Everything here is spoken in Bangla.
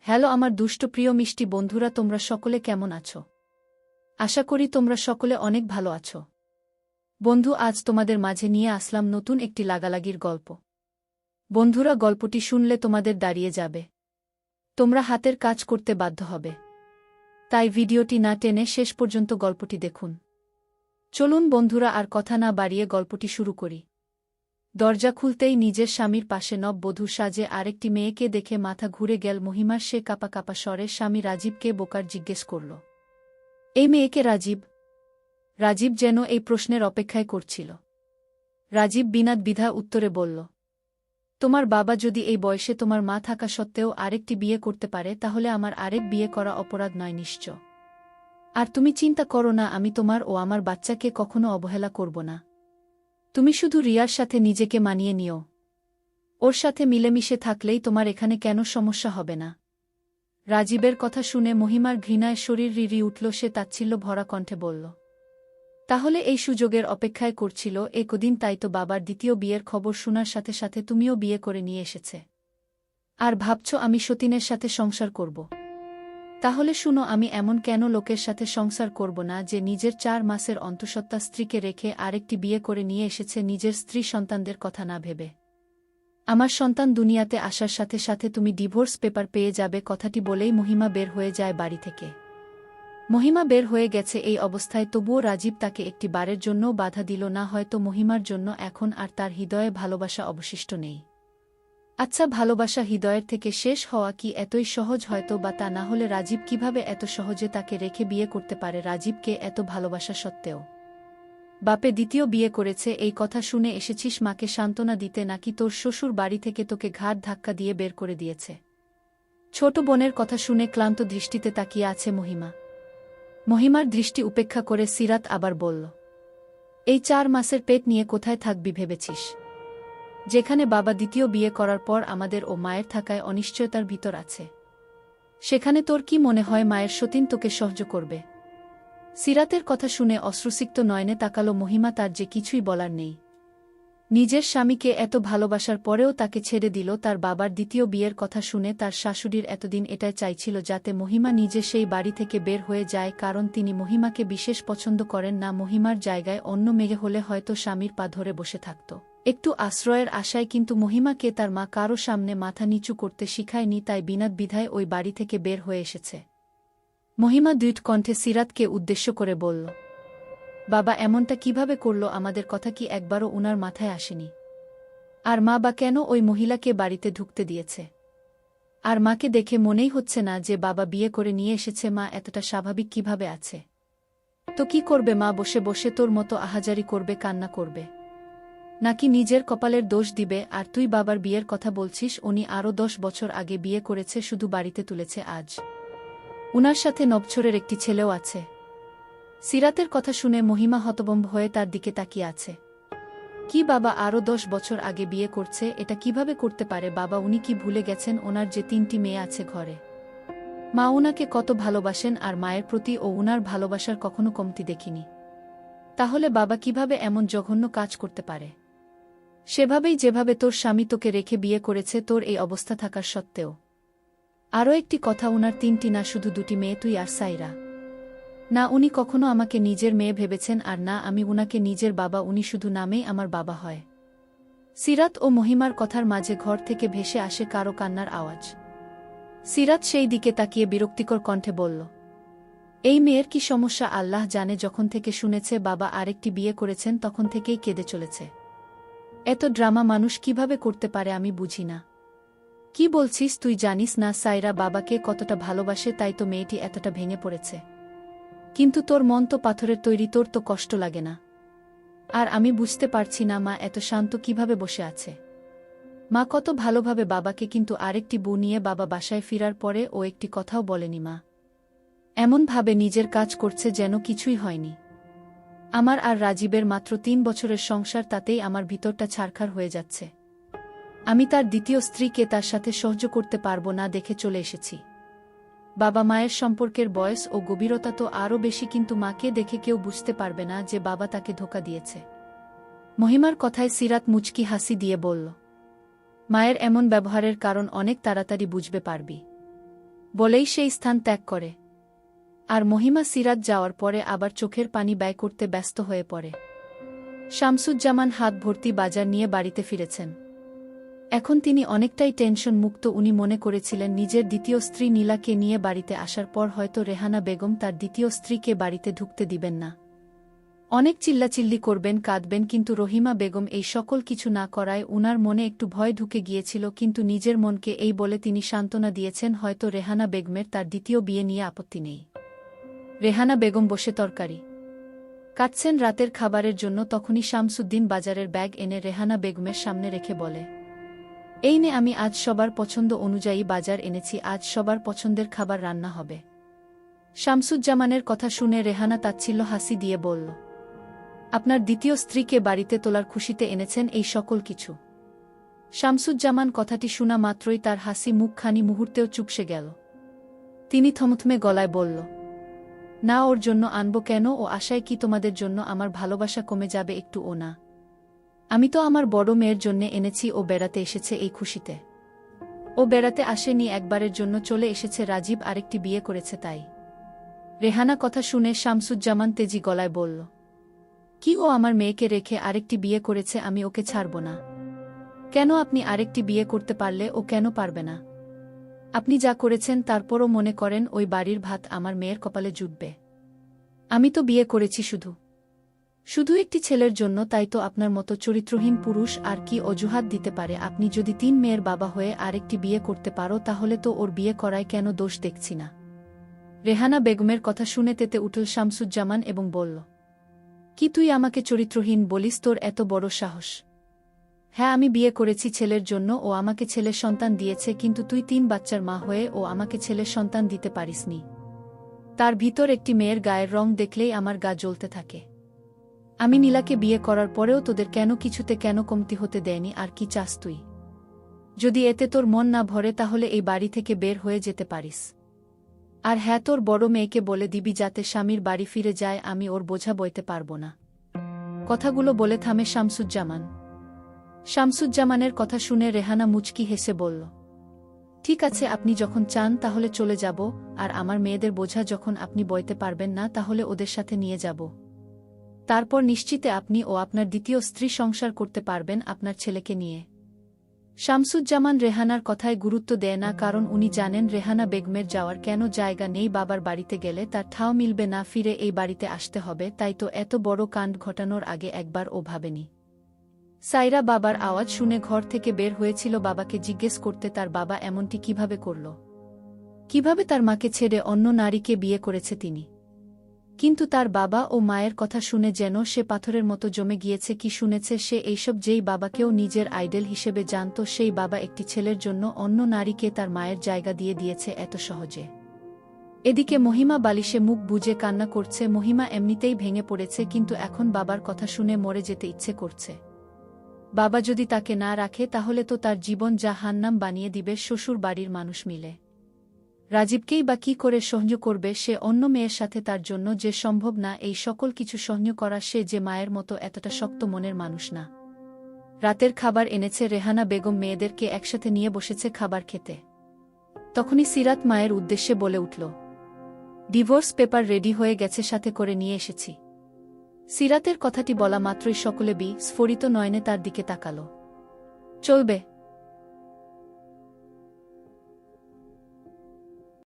হ্যালো আমার দুষ্ট প্রিয় মিষ্টি বন্ধুরা, তোমরা সকলে কেমন আছো? আশা করি তোমরা সকলে অনেক ভালো আছো। বন্ধু, আজ তোমাদের মাঝে নিয়ে আসলাম নতুন একটি লাগালাগির গল্প। বন্ধুরা, গল্পটি শুনলে তোমাদের দাঁড়িয়ে যাবে, তোমরা হাতের কাজ করতে বাধ্য হবে। তাই ভিডিওটি না টেনে শেষ পর্যন্ত গল্পটি দেখুন। চলুন বন্ধুরা, আর কথা না বাড়িয়ে গল্পটি শুরু করি। দরজা খুলতেই নিজের স্বামীর পাশে নববধূ সাজে আরেকটি মেয়েকে দেখে মাথা ঘুরে গেল মহিমার। সে কাপা কাপা স্বরে স্বামী রাজীবকে বোকার জিজ্ঞেস করল, এই মেয়েকে রাজীব? রাজীব যেন এই প্রশ্নের অপেক্ষায় করছিল। রাজীব বিনা দ্বিধা উত্তরে বলল, তোমার বাবা যদি এই বয়সে তোমার মা থাকা সত্ত্বেও আরেকটি বিয়ে করতে পারে, তাহলে আমার আরেক বিয়ে করা অপরাধ নয় নিশ্চয়। আর তুমি চিন্তা করো না, আমি তোমার ও আমার বাচ্চাকে কখনো অবহেলা করব না। তুমি শুধু রিয়ার সাথে নিজেকে মানিয়ে নিও। ওর সাথে মিলেমিশে থাকলেই তোমার এখানে কেন সমস্যা হবে না। রাজীবের কথা শুনে মহিমার ঘৃণায় শরীর রিরি উঠল। সে তাচ্ছিল্য ভরা কণ্ঠে বলল, তাহলে এই সুযোগের অপেক্ষায় করছিল একদিন, তাই তো বাবার দ্বিতীয় বিয়ের খবর শোনার সাথে সাথে তুমিও বিয়ে করে নিয়ে এসেছে। আর ভাবছ আমি সতীনের সাথে সংসার করব? তাহলে শুনো, আমি এমন কেন লোকের সাথে সংসার করব না যে নিজের 4 মাসের অন্তঃসত্ত্বা স্ত্রীকে রেখে আরেকটি বিয়ে করে নিয়ে এসেছে নিজের স্ত্রী সন্তানদের কথা না ভেবে। আমার সন্তান দুনিয়াতে আসার সাথে সাথে তুমি ডিভোর্স পেপার পেয়ে যাবে। কথাটি বলেই মহিমা বের হয়ে যায় বাড়ি থেকে। মহিমা বের হয়ে গেছে এই অবস্থায়, তবুও রাজীব তাকে একটি বারের জন্যও বাধা দিল না। হয়তো মহিমার জন্য এখন আর তার হৃদয়ে ভালোবাসা অবশিষ্ট নেই। আচ্ছা, ভালোবাসা হৃদয়ের থেকে শেষ হওয়া কি এতই সহজ? হয়তো বা তা না হলে রাজীব কিভাবে এত সহজে তাকে রেখে বিয়ে করতে পারে, রাজীবকে এত ভালোবাসা সত্ত্বেও? বাপে দ্বিতীয় বিয়ে করেছে এই কথা শুনে এসেছিস মাকে সান্ত্বনা দিতে, নাকি তোর শ্বশুর বাড়ি থেকে তোকে ঘাড় ধাক্কা দিয়ে বের করে দিয়েছে? ছোট বোনের কথা শুনে ক্লান্ত দৃষ্টিতে তাকিয়ে আছে মহিমা। মহিমার দৃষ্টি উপেক্ষা করে সিরাত আবার বলল, এই 4 মাসের পেট নিয়ে কোথায় থাকবি ভেবেছিস? যেখানে বাবা দ্বিতীয় বিয়ে করার পর আমাদের ও মায়ের থাকায় অনিশ্চয়তার ভিতর আছে, সেখানে তোর কি মনে হয় মায়ের সতীন তোকে সহ্য করবে? সিরাতের কথা শুনে অশ্রুসিক্ত নয়নে তাকালো মহিমা। তার যে কিছুই বলার নেই। নিজের স্বামীকে এত ভালোবাসার পরেও তাকে ছেড়ে দিল। তার বাবার দ্বিতীয় বিয়ের কথা শুনে তার শাশুড়ির এতদিন এটাই চাইছিল যাতে মহিমা নিজে সেই বাড়ি থেকে বের হয়ে যায়, কারণ তিনি মহিমাকে বিশেষ পছন্দ করেন না। মহিমার জায়গায় অন্য মেয়ে হলে হয়তো স্বামীর পা ধরে বসে থাকত একটু আশ্রয়ের আশায়, কিন্তু মহিমাকে তার মা কারো সামনে মাথা নিচু করতে শিখায়নি, তাই বিনা দ্বিধায় ওই বাড়ি থেকে বের হয়ে এসেছে। মহিমা দৃঢ় কণ্ঠে সিরাতকে উদ্দেশ্য করে বলল, বাবা এমনটা কিভাবে করল? আমাদের কথা কি একবারও উনার মাথায় আসেনি? আর মা বা কেন ওই মহিলাকে বাড়িতে ঢুকতে দিয়েছে? আর মাকে দেখে মনেই হচ্ছে না যে বাবা বিয়ে করে নিয়ে এসেছে। মা এতটা স্বাভাবিক কিভাবে আছে? তো কি করবে মা? বসে বসে তোর মতো আহাজারি করবে, কান্না করবে? নাকি নিজের কপালের দোষ দিবে? আর তুই বাবার বিয়ের কথা বলছিস, উনি আরও 10 বছর আগে বিয়ে করেছে, শুধু বাড়িতে তুলেছে আজ। উনার সাথে নবছরের একটি ছেলেও আছে। সিরাতের কথা শুনে মহিমা হতভম্ব হয়ে তার দিকে তাকিয়ে আছে। কি বাবা আরও 10 বছর আগে বিয়ে করছে? এটা কিভাবে করতে পারে বাবা? উনি কি ভুলে গেছেন ওনার যে 3টি মেয়ে আছে ঘরে? মা উনাকে কত ভালোবাসেন, আর মায়ের প্রতি ও উনার ভালোবাসার কখনো কমতি দেখিনি। তাহলে বাবা কিভাবে এমন জঘন্য কাজ করতে পারে? সেভাবেই যেভাবে তোর স্বামী তোকে রেখে বিয়ে করেছে, তোর এই অবস্থা থাকার সত্ত্বেও। আরও একটি কথা, উনার 3টি না, শুধু 2টি মেয়ে, তুই আর সাইরা। না উনি কখনো আমাকে নিজের মেয়ে ভেবেছেন, আর না আমি উনাকে নিজের বাবা। উনি শুধু নামেই আমার বাবা হয়। সিরাত ও মহিমার কথার মাঝে ঘর থেকে ভেসে আসে কারো কান্নার আওয়াজ। সিরাত সেই দিকে তাকিয়ে বিরক্তিকর কণ্ঠে বলল, এই মেয়ের কি সমস্যা? আল্লাহ জানে, যখন থেকে শুনেছে বাবা আরেকটি বিয়ে করেছেন তখন থেকেই কেঁদে চলেছে। এত ড্রামা মানুষ কিভাবে করতে পারে আমি বুঝি না। কি বলছিস? তুই জানিস না সাইরা বাবাকে কতটা ভালোবাসে, তাই তো মেয়েটি এতটা ভেঙে পড়েছে। কিন্তু তোর মন তো পাথরের তৈরি, তোর তো কষ্ট লাগে না? আর আমি বুঝতে পারছি না মা এত শান্ত কিভাবে বসে আছে। মা কত ভালোভাবে বাবাকে, কিন্তু আরেকটি বউ নিয়ে বাবা বাসায় ফেরার পরে ও একটি কথাও বলেনি। মা এমনভাবে নিজের কাজ করছে যেন কিছুই হয়নি। আমার আর রাজীবের মাত্র 3 বছরের সংসার, তাতেই আমার ভিতরটা ছারখার হয়ে যাচ্ছে। আমি তার দ্বিতীয় স্ত্রীকে তার সাথে সহ্য করতে পারবো না দেখে চলে এসেছি। বাবা মায়ের সম্পর্কের বয়স ও গভীরতা তো আরও বেশি, কিন্তু মাকে দেখে কেউ বুঝতে পারবে না যে বাবা তাকে ধোঁকা দিয়েছে। মহিমার কথায় সিরাত মুচকি হাসি দিয়ে বলল, মায়ের এমন ব্যবহারের কারণ অনেক তাড়াতাড়ি বুঝবে পারবি। বলেই সেই স্থান ত্যাগ করে। আর মহিমা সিরাত যাওয়ার পরে আবার চোখের পানি ব্যয় করতে ব্যস্ত হয়ে পড়ে। শামসুজ্জামান হাত ভর্তি বাজার নিয়ে বাড়িতে ফিরেছেন। এখন তিনি অনেকটাই টেনশন মুক্ত। উনি মনে করেছিলেন নিজের দ্বিতীয় স্ত্রী নীলাকে নিয়ে বাড়িতে আসার পর হয়তো রেহানা বেগম তার দ্বিতীয় স্ত্রীকে বাড়িতে ঢুকতে দিবেন না, অনেক চিল্লাচিল্লি করবেন, কাঁদবেন। কিন্তু রহিমা বেগম এই সকল কিছু না করায় উনার মনে একটু ভয় ঢুকে গিয়েছিল। কিন্তু নিজের মনকে এই বলে তিনি সান্ত্বনা দিয়েছেন হয়তো রেহানা বেগমের তার দ্বিতীয় বিয়ে নিয়ে আপত্তি নেই। রেহানা বেগম বসে তরকারি কাটছেন রাতের খাবারের জন্য। তখনই শামসুদ্দিন বাজারের ব্যাগ এনে রেহানা বেগমের সামনে রেখে বলে, এই নে, আমি আজ সবার পছন্দ অনুযায়ী বাজার এনেছি, আজ সবার পছন্দের খাবার রান্না হবে। শামসুজ্জামানের কথা শুনে রেহানা তাচ্ছিল্য হাসি দিয়ে বলল, আপনার দ্বিতীয় স্ত্রীকে বাড়িতে তোলার খুশিতে এনেছেন এই সকল কিছু? শামসুজ্জামান কথাটি শোনা মাত্রই তার হাসি মুখখানি মুহূর্তেও চুপসে গেল। তিনি থমথমে গলায় বলল, না, ওর জন্য আনব কেন? ও আশায় কি তোমাদের জন্য আমার ভালোবাসা কমে যাবে? একটু ও না। আমি তো আমার বড় মেয়ের জন্যে এনেছি। ও বেড়াতে এসেছে এই খুশিতে। ও বেড়াতে আসেনি, একবারের জন্য চলে এসেছে। রাজীব আরেকটি বিয়ে করেছে তাই। রেহানা কথা শুনে শামসুজ্জামান তেজি গলায় বলল, কি? ও আমার মেয়েকে রেখে আরেকটি বিয়ে করেছে? আমি ওকে ছাড়ব না। কেন? আপনি আরেকটি বিয়ে করতে পারলে ও কেন পারবে না? আপনি যা করেছেন তারপরও মনে করেন ওই বাড়ির ভাত আমার মেয়ের কপালে জুটবে? আমি তো বিয়ে করেছি শুধু একটি ছেলের জন্য, তাই তো আপনার মতো চরিত্রহীন পুরুষ আর কি অজুহাত দিতে পারে? আপনি যদি 3 মেয়ের বাবা হয়ে আরেকটি বিয়ে করতে পারো তাহলে তো ওর বিয়ে করায় কেন দোষ দেখছি না। রেহানা বেগমের কথা শুনে তেতে উঠল শামসুজ্জামান এবং বলল, কি তুই আমাকে চরিত্রহীন বলিস? তোর এত বড় সাহস? হ্যাঁ, আমি বিয়ে করেছি ছেলের জন্য, ও আমাকে ছেলের সন্তান দিয়েছে, কিন্তু তুই 3 বাচ্চার মা হয়ে ও আমাকে ছেলের সন্তান দিতে পারিসনি। তার ভিতর একটি মেয়ের গায়ের রং দেখলেই আমার গা জ্বলতে থাকে। আমি নীলাকে বিয়ে করার পরেও তোদের কেন কিছুতে কেন কমতি হতে দেয়নি? আর কি চাস তুই? যদি এতে তোর মন না ভরে তাহলে এই বাড়ি থেকে বের হয়ে যেতে পারিস। আর হ্যাঁ, তোর বড় মেয়েকে বলে দিবি যাতে স্বামীর বাড়ি ফিরে যায়। আমি ওর বোঝা বইতে পারব না। কথাগুলো বলে থামে শামসুজ্জামান। শামসুজ্জামানের কথা শুনে রেহানা মুচকি হেসে বলল, ঠিক আছে, আপনি যখন চান তাহলে চলে যাব। আর আমার মেয়েদের বোঝা যখন আপনি বইতে পারবেন না তাহলে ওদের সাথে নিয়ে যাব। তারপর নিশ্চিতে আপনি ও আপনার দ্বিতীয় স্ত্রী সংসার করতে পারবেন আপনার ছেলেকে নিয়ে। শামসুজ্জামান রেহানার কথায় গুরুত্ব দেয় না, কারণ উনি জানেন রেহানা বেগমের যাওয়ার কেন জায়গা নেই। বাবার বাড়িতে গেলে তার ঠাঁও মিলবে না, ফিরে এই বাড়িতে আসতে হবে। তাই তো এত বড় কাণ্ড ঘটানোর আগে একবার ও ভাবেনি। সাইরা বাবার আওয়াজ শুনে ঘর থেকে বের হয়েছিল বাবাকে জিজ্ঞেস করতে, তার বাবা এমনটি কিভাবে করল, কিভাবে তার মাকে ছেড়ে অন্য নারীকে বিয়ে করেছে তিনি। কিন্তু তার বাবা ও মায়ের কথা শুনে যেন সে পাথরের মতো জমে গিয়েছে। কি শুনেছে সে এইসব? যেই বাবাকেও নিজের আইডল হিসেবে জানত, সেই বাবা একটি ছেলের জন্য অন্য নারীকে তার মায়ের জায়গা দিয়ে দিয়েছে এত সহজে। এদিকে মহিমা বালিশে মুখ বুজে কান্না করছে। মহিমা এমনিতেই ভেঙে পড়েছে, কিন্তু এখন বাবার কথা শুনে মরে যেতে ইচ্ছে করছে। বাবা যদি তাকে না রাখে তাহলে তো তার জীবন জাহান্নাম বানিয়ে দিবে শ্বশুর বাড়ির মানুষ মিলে। রাজীবকেই বা কি করে সহ্য করবে সে? অন্য মেয়ের সাথে তার জন্য যে সম্ভব না এই সকল কিছু সহ্য করা। সে যে মায়ের মতো এতটা শক্ত মনের মানুষ না। রাতের খাবার এনেছে রেহানা বেগম, মেয়েদেরকে একসাথে নিয়ে বসেছে খাবার খেতে। তখনই সিরাত মায়ের উদ্দেশ্যে বলে উঠল, ডিভোর্স পেপার রেডি হয়ে গেছে, সাথে করে নিয়ে এসেছি। সিরাতের কথাটি বলা মাত্রই সকলে বিস্ফোরিত নয়নে তার দিকে তাকাল। চলবে।